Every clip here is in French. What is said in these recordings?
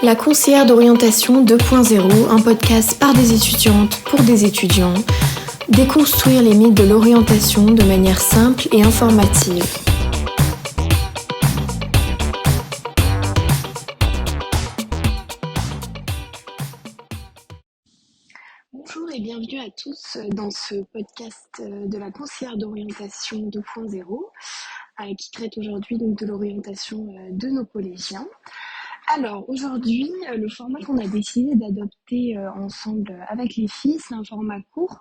La conseillère d'orientation 2.0, un podcast par des étudiantes pour des étudiants. Déconstruire les mythes de l'orientation de manière simple et informative. Bonjour et bienvenue à tous dans ce podcast de la conseillère d'orientation 2.0 qui traite aujourd'hui donc de l'orientation de nos collégiens. Alors aujourd'hui, le format qu'on a décidé d'adopter ensemble avec les filles, c'est un format court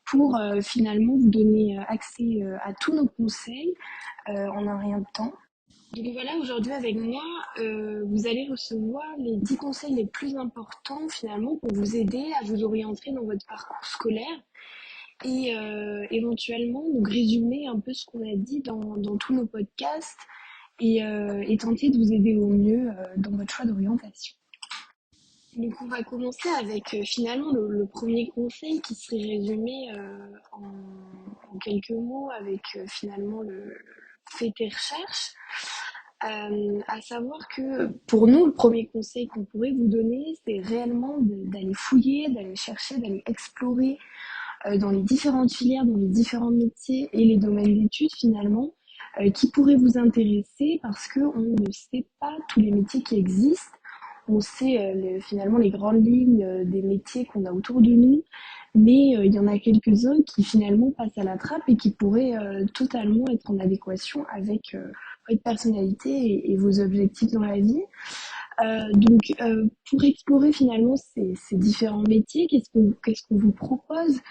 pour finalement vous donner accès à tous nos conseils en un rien de temps. Donc voilà, aujourd'hui avec moi, vous allez recevoir les 10 conseils les plus importants finalement pour vous aider à vous orienter dans votre parcours scolaire et éventuellement donc résumer un peu ce qu'on a dit dans tous nos podcasts et tenter de vous aider au mieux dans votre choix d'orientation. Donc on va commencer avec finalement le premier conseil qui serait résumé en quelques mots avec finalement le fait tes recherches. À savoir que pour nous, le premier conseil qu'on pourrait vous donner, c'est réellement d'aller fouiller, d'aller chercher, d'aller explorer dans les différentes filières, dans les différents métiers et les domaines d'études finalement, qui pourraient vous intéresser parce qu'on ne sait pas tous les métiers qui existent. On sait finalement les grandes lignes des métiers qu'on a autour de nous, mais il y en a quelques-uns qui finalement passent à la trappe et qui pourraient totalement être en adéquation avec votre personnalité et vos objectifs dans la vie. Donc, pour explorer finalement ces différents métiers, qu'est-ce qu'on vous propose?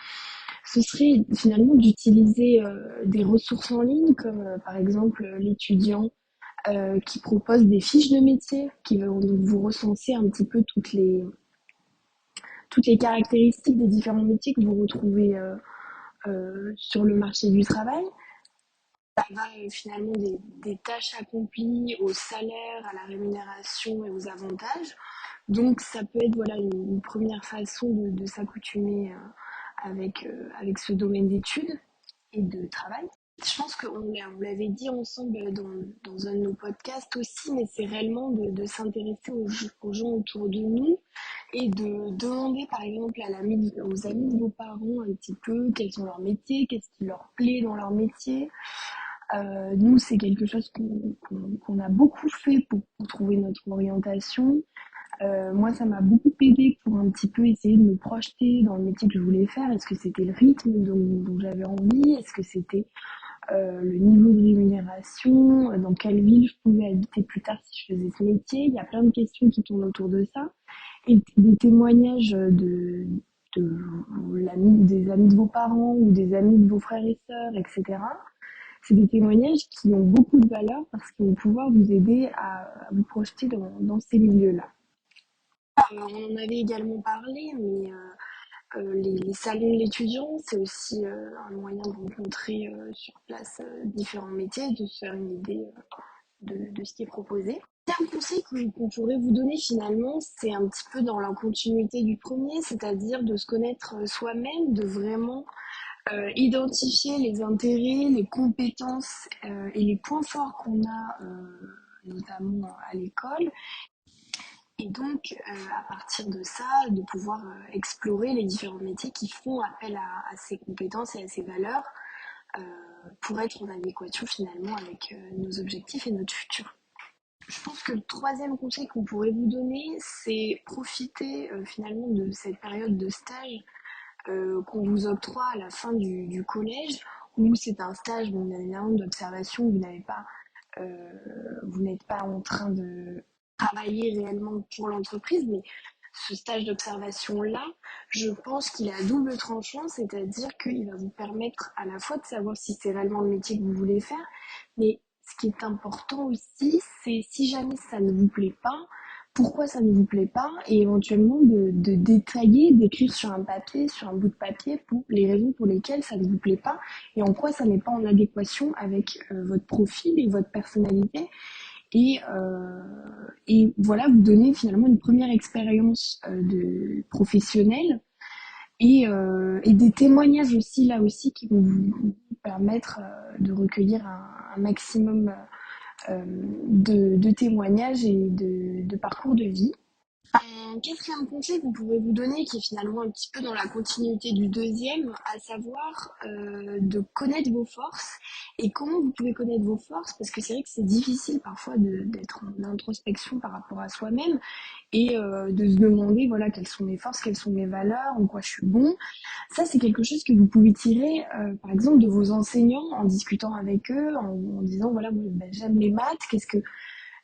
Ce serait finalement d'utiliser des ressources en ligne comme par exemple l'étudiant qui propose des fiches de métier qui vont donc vous recenser un petit peu toutes les caractéristiques des différents métiers que vous retrouvez sur le marché du travail. Ça va finalement des tâches accomplies au salaire, à la rémunération et aux avantages. Donc ça peut être voilà une première façon de s'accoutumer avec ce domaine d'études et de travail. Je pense qu'on l'avait dit ensemble dans un de nos podcasts aussi, mais c'est réellement de s'intéresser aux gens autour de nous et de demander par exemple aux amis de vos parents un petit peu quels sont leurs métiers, qu'est-ce qui leur plaît dans leur métier. Nous, c'est quelque chose qu'on a beaucoup fait pour trouver notre orientation. Moi, ça m'a beaucoup aidé pour un petit peu essayer de me projeter dans le métier que je voulais faire. Est-ce que c'était le rythme dont j'avais envie? Est-ce que c'était le niveau de rémunération? Dans quelle ville je pouvais habiter plus tard si je faisais ce métier? Il y a plein de questions qui tournent autour de ça. Et des témoignages des amis de vos parents ou des amis de vos frères et sœurs, etc. C'est des témoignages qui ont beaucoup de valeur parce qu'ils vont pouvoir vous aider à vous projeter dans ces milieux-là. On en avait également parlé, mais les salons de l'étudiant, c'est aussi un moyen de rencontrer sur place différents métiers, de se faire une idée de ce qui est proposé. Un conseil qu'on pourrait vous donner finalement, c'est un petit peu dans la continuité du premier, c'est-à-dire de se connaître soi-même, de vraiment identifier les intérêts, les compétences et les points forts qu'on a notamment à l'école. Et donc, à partir de ça, de pouvoir explorer les différents métiers qui font appel à ces compétences et à ces valeurs pour être en adéquation finalement avec nos objectifs et notre futur. Je pense que le troisième conseil qu'on pourrait vous donner, c'est profiter finalement de cette période de stage qu'on vous octroie à la fin du collège, où c'est un stage bien évidemment d'observation, vous n'êtes pas en train de travailler réellement pour l'entreprise, mais ce stage d'observation-là, je pense qu'il est à double tranchant, c'est-à-dire qu'il va vous permettre à la fois de savoir si c'est réellement le métier que vous voulez faire, mais ce qui est important aussi, c'est si jamais ça ne vous plaît pas, pourquoi ça ne vous plaît pas, et éventuellement de détailler, d'écrire sur un papier, sur un bout de papier, pour les raisons pour lesquelles ça ne vous plaît pas, et en quoi ça n'est pas en adéquation avec votre profil et votre personnalité. Et voilà, vous donner finalement une première expérience professionnelle et des témoignages aussi là aussi qui vont vous permettre de recueillir un maximum de témoignages et de parcours de vie. Un quatrième conseil qu'on pourrait vous donner, qui est finalement un petit peu dans la continuité du deuxième, à savoir de connaître vos forces. Et comment vous pouvez connaître vos forces? Parce que c'est vrai que c'est difficile parfois d'être en introspection par rapport à soi-même et de se demander voilà quelles sont mes forces, quelles sont mes valeurs, en quoi je suis bon. Ça, c'est quelque chose que vous pouvez tirer, par exemple, de vos enseignants en discutant avec eux, en disant voilà, moi, ben, j'aime les maths, qu'est-ce que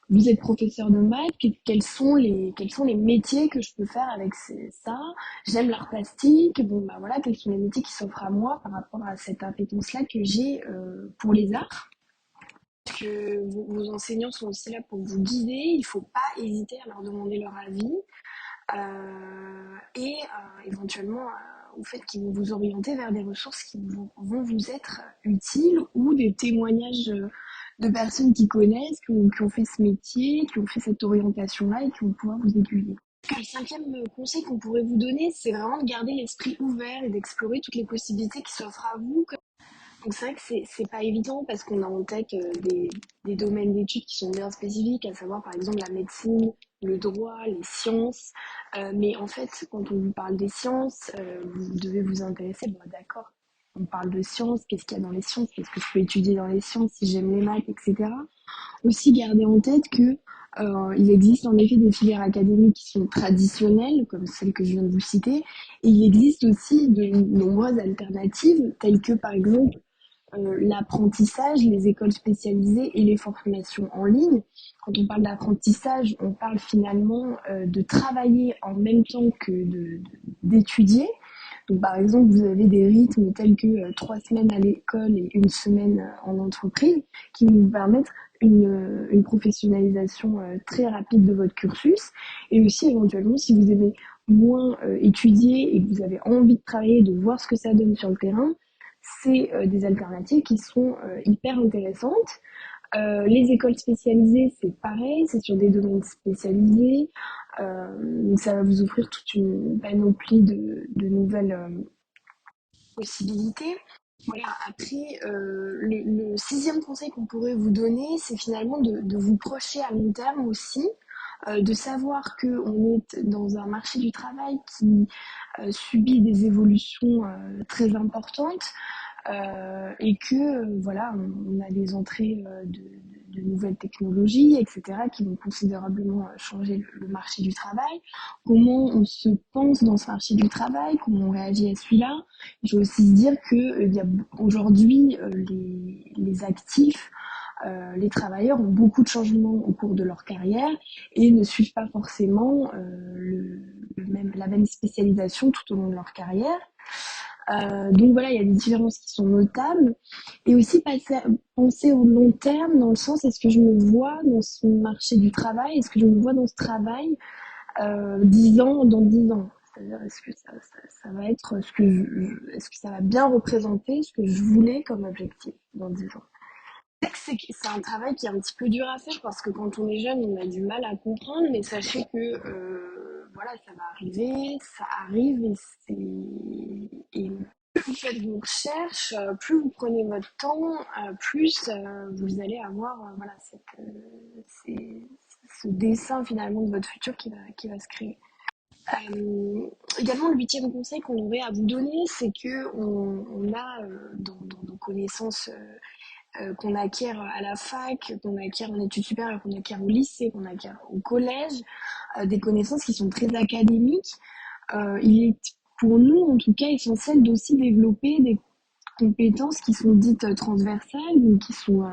vous êtes professeur de maths, quels sont les métiers que je peux faire avec ça? J'aime l'art plastique, bon bah voilà, quels sont les métiers qui s'offrent à moi par rapport à cette appétence-là que j'ai pour les arts? Parce que vos enseignants sont aussi là pour vous guider, il ne faut pas hésiter à leur demander leur avis et éventuellement au fait qu'ils vont vous orienter vers des ressources qui vont vous être utiles ou des témoignages de personnes qui connaissent, qui ont fait ce métier, qui ont fait cette orientation-là et qui vont pouvoir vous aiguiller. Le cinquième conseil qu'on pourrait vous donner, c'est vraiment de garder l'esprit ouvert et d'explorer toutes les possibilités qui s'offrent à vous. Donc c'est vrai que c'est pas évident parce qu'on a en tête des domaines d'études qui sont bien spécifiques, à savoir par exemple la médecine, le droit, les sciences. Mais en fait, quand on vous parle des sciences, vous devez vous intéresser, bon d'accord, on parle de sciences, qu'est-ce qu'il y a dans les sciences, qu'est-ce que je peux étudier dans les sciences si j'aime les maths, etc. Aussi garder en tête que il existe en effet des filières académiques qui sont traditionnelles, comme celle que je viens de vous citer, et il existe aussi de nombreuses alternatives, telles que par exemple l'apprentissage, les écoles spécialisées et les formations en ligne. Quand on parle d'apprentissage, on parle finalement de travailler en même temps que d'étudier. Donc, par exemple, vous avez des rythmes tels que 3 semaines à l'école et une semaine en entreprise qui vont vous permettre une professionnalisation très rapide de votre cursus. Et aussi, éventuellement, si vous aimez moins étudier et que vous avez envie de travailler, de voir ce que ça donne sur le terrain, c'est des alternatives qui sont hyper intéressantes. Les écoles spécialisées, c'est pareil, c'est sur des domaines spécialisés. Donc ça va vous offrir toute une panoplie de nouvelles possibilités. Voilà, après, le sixième conseil qu'on pourrait vous donner, c'est finalement de vous projeter à long terme aussi, de savoir qu'on est dans un marché du travail qui subit des évolutions très importantes et que voilà, on a des entrées de nouvelles technologies, etc., qui vont considérablement changer le marché du travail. Comment on se pense dans ce marché du travail, comment on réagit à celui-là. Il faut aussi se dire que il y a aujourd'hui les actifs, les travailleurs ont beaucoup de changements au cours de leur carrière et ne suivent pas forcément la même spécialisation tout au long de leur carrière. Donc voilà, il y a des différences qui sont notables. Et aussi penser au long terme, dans le sens, est-ce que je me vois dans ce marché du travail? Est-ce que je me vois dans ce travail 10 ans, dans 10 ans? C'est-à-dire, est-ce que ça va être est-ce que ça va bien représenter ce que je voulais comme objectif dans 10 ans? C'est un travail qui est un petit peu dur à faire parce que quand on est jeune, on a du mal à comprendre, mais sachez que voilà, ça va arriver, ça arrive et plus vous faites vos recherches, plus vous prenez votre temps, plus vous allez avoir voilà c'est- ce dessin finalement de votre futur qui va se créer. Également, le huitième conseil qu'on aurait à vous donner, c'est que on a dans nos connaissances qu'on acquiert à la fac, qu'on acquiert en études supérieures, qu'on acquiert au lycée, qu'on acquiert au collège, des connaissances qui sont très académiques. Il est pour nous, en tout cas, essentiel d'aussi développer des compétences qui sont dites transversales, donc qui sont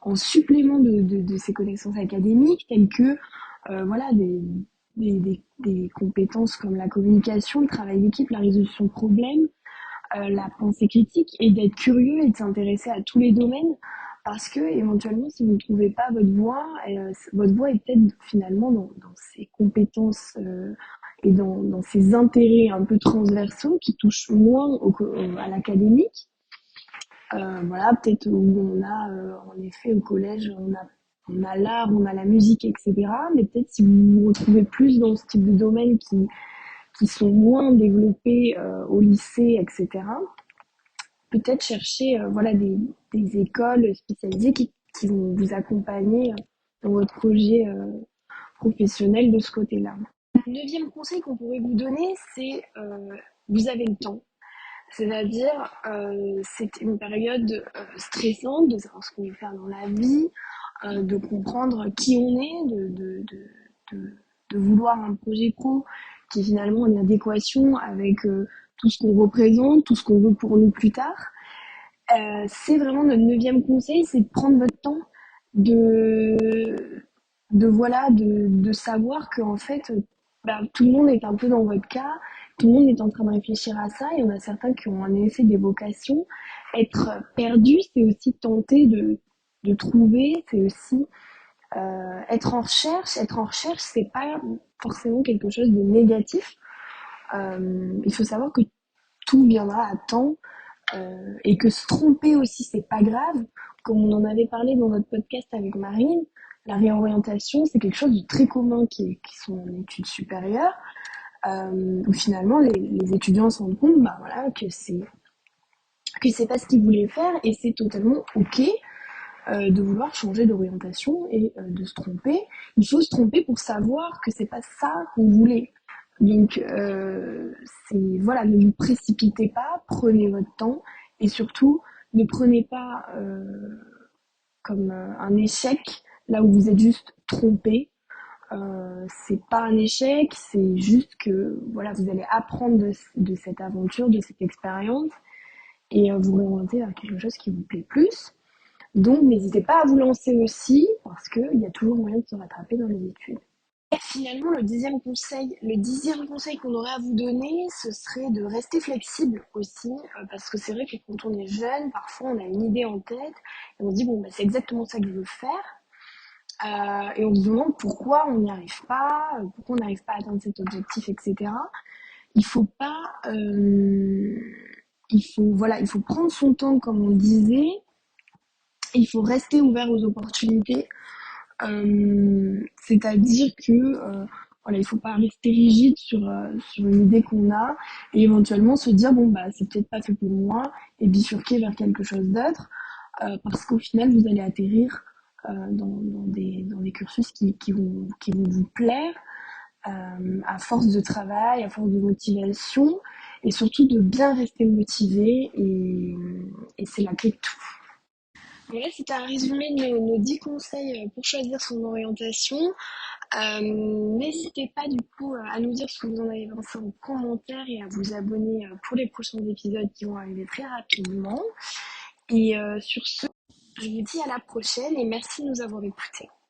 en supplément de ces connaissances académiques, telles que voilà, des compétences comme la communication, le travail d'équipe, la résolution de problèmes, la pensée critique et d'être curieux et de s'intéresser à tous les domaines parce que éventuellement si vous ne trouvez pas votre voie est peut-être finalement dans ces compétences et dans ces intérêts un peu transversaux qui touchent moins à l'académique. Voilà, peut-être où on a en effet au collège on a l'art, on a la musique, etc. Mais peut-être si vous vous retrouvez plus dans ce type de domaine qui sont moins développés au lycée, etc. Peut-être chercher voilà, des écoles spécialisées qui vont vous accompagner dans votre projet professionnel de ce côté-là. Neuvième conseil qu'on pourrait vous donner, c'est vous avez le temps. C'est-à-dire, c'est une période stressante de savoir ce qu'on veut faire dans la vie, de comprendre qui on est, de, de vouloir un projet pro qui est finalement en adéquation avec tout ce qu'on représente, tout ce qu'on veut pour nous plus tard. C'est vraiment notre neuvième conseil, c'est de prendre votre temps, de, de savoir que en fait, tout le monde est un peu dans votre cas, tout le monde est en train de réfléchir à ça, et on a certains qui ont en effet des vocations. Être perdu, c'est aussi tenter de trouver, c'est aussi être en recherche. Être en recherche, c'est pas forcément quelque chose de négatif. Il faut savoir que tout viendra à temps et que se tromper aussi, c'est pas grave. Comme on en avait parlé dans notre podcast avec Marine, la réorientation, c'est quelque chose de très commun qui sont en études supérieures, où finalement les étudiants se rendent compte voilà, que c'est pas ce qu'ils voulaient faire et c'est totalement ok de vouloir changer d'orientation et de se tromper. Il faut se tromper pour savoir que c'est pas ça qu'on voulait. Donc voilà, ne vous précipitez pas, prenez votre temps et surtout ne prenez pas comme un échec là où vous êtes juste trompé. C'est pas un échec, c'est juste que voilà, vous allez apprendre de cette aventure, de cette expérience et vous réorienter vers quelque chose qui vous plaît plus. Donc n'hésitez pas à vous lancer aussi parce qu'il y a toujours moyen de se rattraper dans les études. Et finalement, le dixième conseil qu'on aurait à vous donner, ce serait de rester flexible aussi, parce que c'est vrai que quand on est jeune, parfois on a une idée en tête et on se dit bon c'est exactement ça que je veux faire, et on se demande pourquoi on n'y arrive pas, pourquoi on n'arrive pas à atteindre cet objectif, etc. Il faut pas, il faut prendre son temps comme on disait, il faut rester ouvert aux opportunités. C'est-à-dire que voilà, il faut pas rester rigide sur une idée qu'on a et éventuellement se dire bon c'est peut-être pas fait pour moi et bifurquer vers quelque chose d'autre parce qu'au final vous allez atterrir dans des cursus qui vont vous plaire à force de travail, à force de motivation et surtout de bien rester motivé et c'est la clé de tout. Voilà, c'était un résumé de nos 10 conseils pour choisir son orientation. N'hésitez pas du coup à nous dire ce que vous en avez pensé en commentaire et à vous abonner pour les prochains épisodes qui vont arriver très rapidement. Et sur ce, je vous dis à la prochaine et merci de nous avoir écoutés.